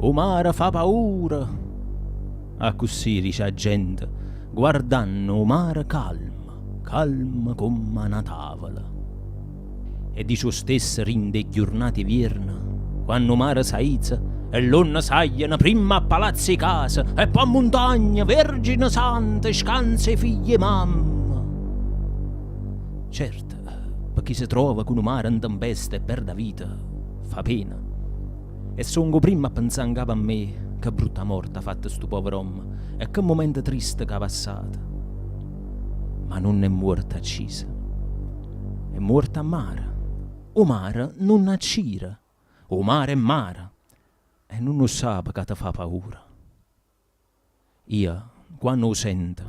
O mare fa paura. A così dice la gente, guardando o mare calma come una tavola. E di ciò stesso rinde giornate vierna, quando mare saizza e l'onna sagliano prima a palazzi casa e poi a montagna, vergine santa, scanse figlie e mamma. Certo, per chi si trova con un mare in tempesta e perde vita, fa pena. E songo prima a pensare a me, che brutta morte ha fatto sto povero uomo e che momento triste che ha passato. Ma non è morta accisa, è morta a mare. O mare non accira, o mare è mare, e non lo sa che ti fa paura. Io, quando lo sento,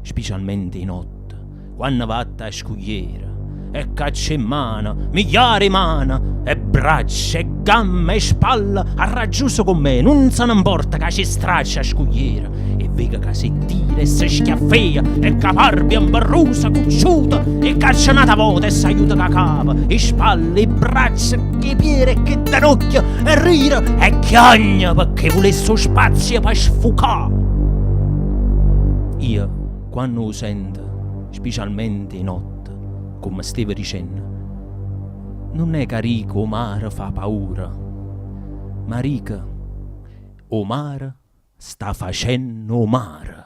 specialmente in notte, quando vado a scogliere, e caccia in mano, migliaia di mani, e braccia, e gambe, e spalle, arraggiuso con me, non se ne importa che ci straccia a scogliere, e vega che si tira e si schiaffea, e che parbia imbarrusa, cucciuta, e caccionata vuota e si aiuta che cava, e spalle, e braccia, e piede, e che danocchia, e rira, e chiagna, perché volesse spazio per sfocare. Io, quando lo sento, specialmente in notte, come stavo dicendo, non è che rico o mare fa paura, ma rica o mare sta facendo mare.